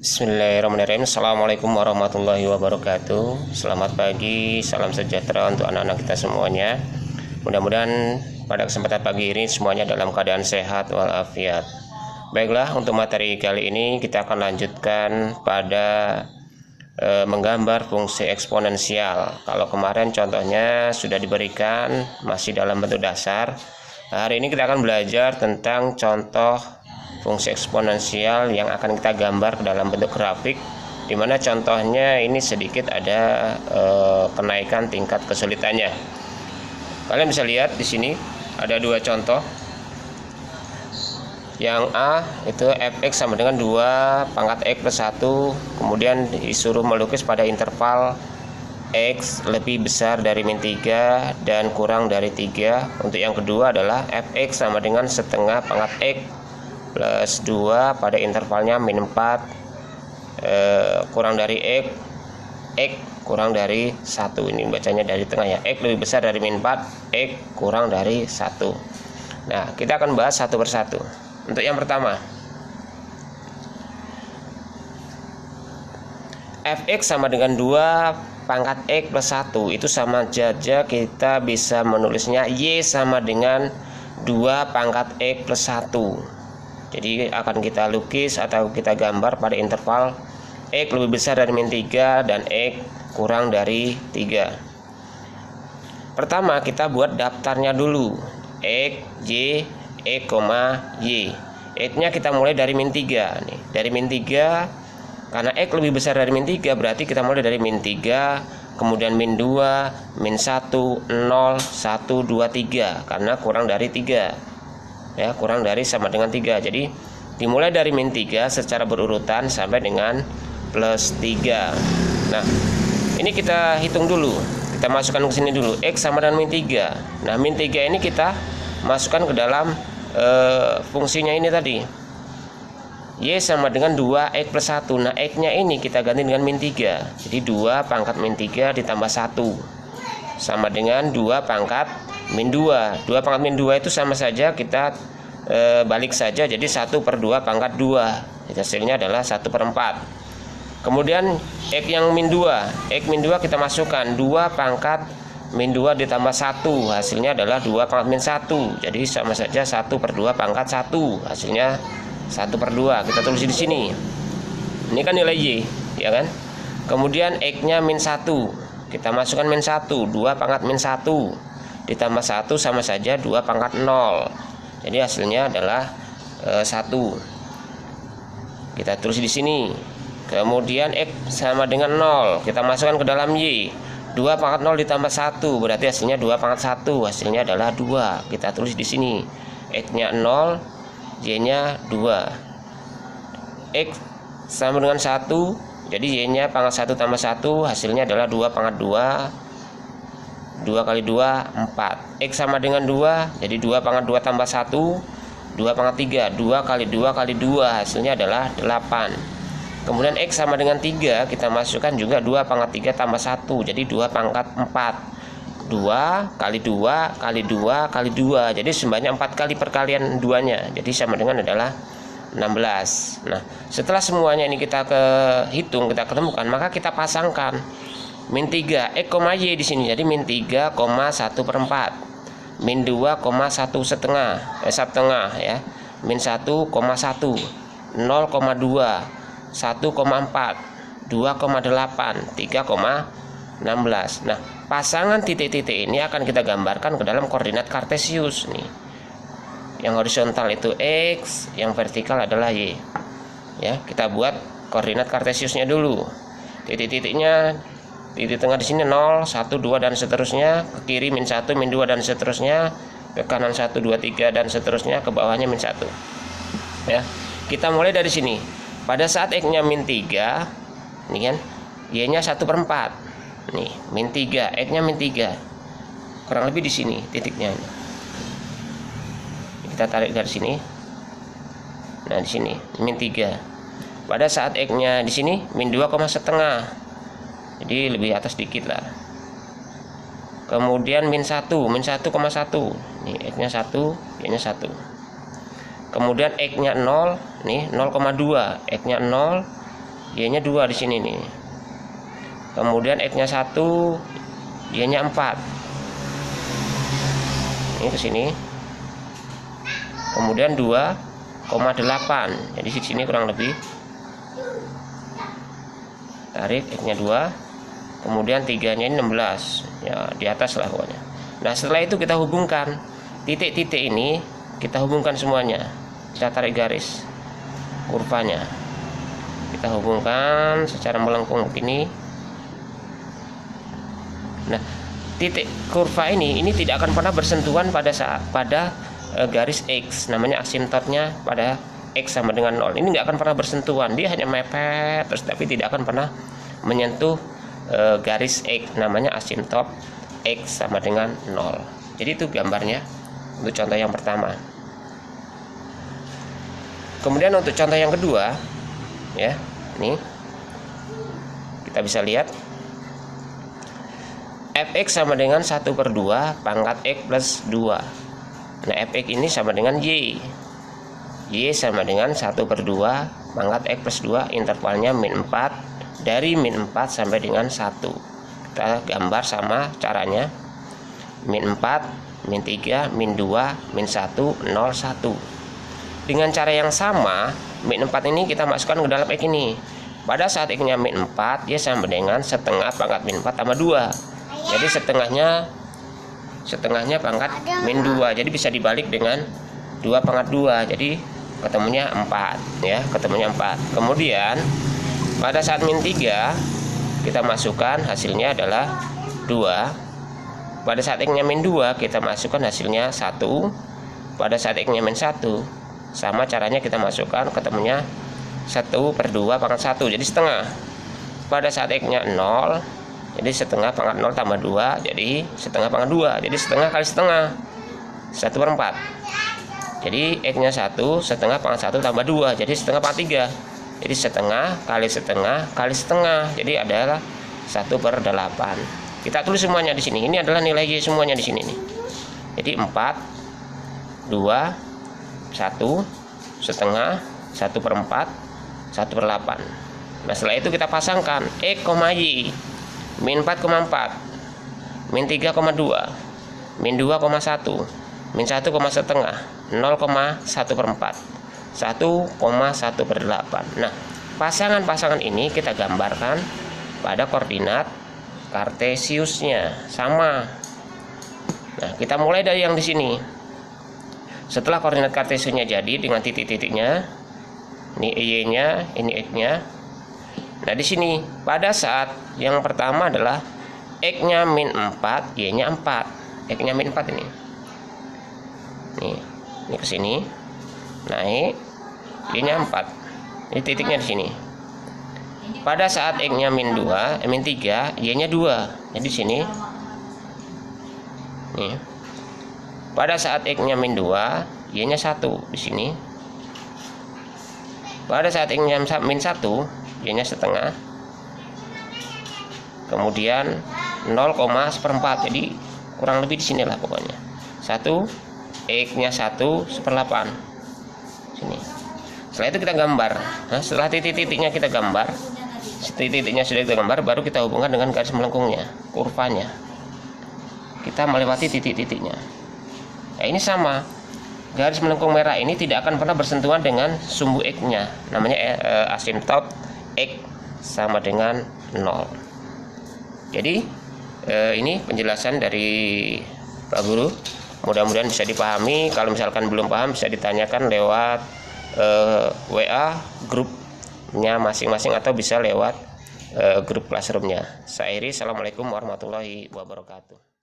Bismillahirrahmanirrahim. Assalamualaikum warahmatullahi wabarakatuh. Selamat pagi, salam sejahtera untuk anak-anak kita semuanya. Mudah-mudahan pada kesempatan pagi ini semuanya dalam keadaan sehat walafiat. Baiklah, untuk materi kali ini kita akan lanjutkan pada menggambar fungsi eksponensial. Kalau kemarin contohnya sudah diberikan masih dalam bentuk dasar. Hari ini kita akan belajar tentang contoh fungsi eksponensial yang akan kita gambar ke dalam bentuk grafik, dimana contohnya ini sedikit ada kenaikan tingkat kesulitannya. Kalian bisa lihat di sini ada dua contoh. Yang A itu fx sama dengan 2 pangkat x plus 1, kemudian disuruh melukis pada interval x lebih besar dari min 3 dan kurang dari 3. Untuk yang kedua adalah fx sama dengan setengah pangkat x plus 2 pada intervalnya min 4 kurang dari x kurang dari 1. Ini bacanya dari tengah ya, x lebih besar dari min 4, x kurang dari 1. Nah, kita akan bahas satu persatu. Untuk yang pertama, fx sama dengan 2 pangkat x plus 1, itu sama saja kita bisa menulisnya y sama dengan 2 pangkat x plus 1. Jadi akan kita lukis atau kita gambar pada interval x lebih besar dari min 3 dan x kurang dari 3. Pertama kita buat daftarnya dulu, x, y, y. X-nya kita mulai dari min 3 nih. Dari min 3, karena x lebih besar dari min 3 berarti kita mulai dari min 3, kemudian min 2, min 1, 0, 1, 2, 3 karena kurang dari 3. Ya, kurang dari sama dengan 3. Jadi dimulai dari min 3 secara berurutan sampai dengan plus 3. Nah, ini kita hitung dulu. Kita masukkan ke sini dulu. X sama dengan min 3. Nah, min 3 ini kita masukkan ke dalam fungsinya ini tadi. Y sama dengan 2x plus 1. Nah, x-nya ini kita ganti dengan min 3. Jadi 2 pangkat min 3 ditambah 1 sama dengan 2 pangkat min 2. 2 pangkat min 2 itu sama saja kita balik saja, jadi 1/2 pangkat 2. Jadi hasilnya adalah 1/4. Kemudian x yang min 2, x min 2 kita masukkan 2 pangkat min 2 ditambah 1, hasilnya adalah 2 pangkat min 1. Jadi sama saja 1/2 pangkat 1, hasilnya 1/2. Kita tulis di sini. Ini kan nilai y, ya kan? Kemudian x-nya min 1, kita masukkan min 1, 2 pangkat min 1 ditambah 1 sama saja 2 pangkat 0. Jadi hasilnya adalah 1. Kita tulis di sini. Kemudian x sama dengan 0, kita masukkan ke dalam y. 2 pangkat 0 ditambah 1 berarti hasilnya 2 pangkat 1, hasilnya adalah 2. Kita tulis di sini. X-nya 0, y-nya 2. X sama dengan 1, jadi y-nya pangkat 1 tambah 1, hasilnya adalah 2 pangkat 2. 2 kali 2, 4. X sama dengan 2, jadi 2 pangkat 2 tambah 1, 2 pangkat 3. 2 kali 2 kali 2, hasilnya adalah 8. Kemudian X sama dengan 3, kita masukkan juga 2 pangkat 3 tambah 1, jadi 2 pangkat 4. 2 kali 2 kali 2 kali 2, jadi sebanyak 4 kali perkalian 2-nya, jadi sama dengan adalah 16. Nah, setelah semuanya ini kita hitung, kita ketemukan, maka kita pasangkan min 3 x, y di sini, jadi min 3, 1/4, min 2, 1/2 ya, min 1, 1, 0,2, 1,4, 2,8, 3,16. Nah, pasangan titik-titik ini akan kita gambarkan ke dalam koordinat kartesius nih. Yang horizontal itu x, yang vertikal adalah y. Ya, kita buat koordinat kartesiusnya dulu. Titik-titiknya, titik tengah di sini 0, 1, 2 dan seterusnya, ke kiri min 1, min 2 dan seterusnya, ke kanan 1, 2, 3 dan seterusnya, ke bawahnya min 1. Ya. Kita mulai dari sini. Pada saat x-nya min 3, ini kan, y-nya 1/4. Nih, min 3, x-nya min 3. Kurang lebih di sini titiknya. Kita tarik dari sini. Nah, di sini min 3. Pada saat x-nya di sini min 2,5. Jadi lebih atas dikit lah. Kemudian min 1, min 1,1. Nih, x-nya 1, y-nya 1. Kemudian x-nya 0, nih 0,2, x-nya 0, Y-nya 2 di sini nih. Kemudian X-nya 1, Y-nya 4. Ini ke sini. Kemudian 2,8. Jadi di sini kurang lebih. Tarik X-nya 2. Kemudian 3-nya ini 16. Ya, di atas lah pokoknya. Nah, setelah itu kita hubungkan titik-titik ini, kita hubungkan semuanya. Kita tarik garis kurvanya. Kita hubungkan secara melengkung begini. Nah, titik kurva ini tidak akan pernah bersentuhan pada garis X, namanya asimptotnya pada X sama dengan 0. Ini nggak akan pernah bersentuhan, dia hanya mepet terus, tapi tidak akan pernah menyentuh garis X, namanya asimptot X sama dengan 0. Jadi itu gambarnya untuk contoh yang pertama. Kemudian untuk contoh yang kedua, ya, ini kita bisa lihat fx sama dengan 1/2 pangkat x plus 2. Nah, fx ini sama dengan y. Y sama dengan 1/2 pangkat x plus 2, intervalnya min 4, dari min 4 sampai dengan 1. Kita gambar sama caranya. Min 4, min 3, min 2, min 1, 0, 1. Dengan cara yang sama, min 4 ini kita masukkan ke dalam x ini. Pada saat x-nya min 4, dia sama dengan setengah pangkat min 4 tambah 2. Jadi setengahnya pangkat min 2. Jadi bisa dibalik dengan 2 pangkat 2. Jadi ketemunya 4, ya, ketemunya 4. Kemudian pada saat min 3 kita masukkan hasilnya adalah 2. Pada saat x-nya min 2 kita masukkan hasilnya 1. Pada saat x-nya min 1 sama caranya kita masukkan, ketemunya 1/2 pangkat 1, jadi setengah. Pada saat x-nya 0, jadi setengah pangkat 0 tambah 2, jadi setengah pangkat 2, jadi setengah kali setengah, 1/4. Jadi x-nya 1, setengah pangkat 1 tambah 2, jadi setengah pangkat 3. Jadi setengah kali setengah kali setengah, jadi adalah 1/8. Kita tulis semuanya di sini. Ini adalah nilai y semuanya di sini nih. Jadi 4, 2, 1, setengah, 1/4, 1/8. Nah, setelah itu kita pasangkan x, y, min 4,4, min 3,2, min 2,1, min 1,1, 0,1/4, 1,1/8. Nah, pasangan-pasangan ini kita gambarkan pada koordinat kartesiusnya sama. Nah, kita mulai dari yang di sini. Setelah koordinat kartesiusnya jadi dengan titik-titiknya, ini y-nya, ini x-nya. Nah, di sini pada saat yang pertama adalah x-nya min 4, y-nya 4. X-nya min 4 ini. Ini ke sini. Naik, y-nya 4. Ini titiknya di sini. Pada saat x-nya min 2, min 3, y-nya 2. Jadi di sini. Nih. Pada saat x-nya min 2, y-nya 1 di sini. Pada saat x-nya min 1, y-nya setengah. Kemudian 0,1/4. Jadi kurang lebih di sinilah pokoknya. 1, x-nya 1/8. Sini. Setelah itu kita gambar. Nah, setelah titik-titiknya kita gambar, titik-titiknya sudah kita gambar, baru kita hubungkan dengan garis melengkungnya, kurvanya. Kita melewati titik-titiknya. Nah, ini sama. Garis melengkung merah ini tidak akan pernah bersentuhan dengan sumbu x-nya. Namanya asimptot x sama dengan 0. Jadi ini penjelasan dari Pak Guru. Mudah-mudahan bisa dipahami. Kalau misalkan belum paham bisa ditanyakan lewat WA grupnya masing-masing atau bisa lewat grup classroomnya. Saya Iri, assalamualaikum warahmatullahi wabarakatuh.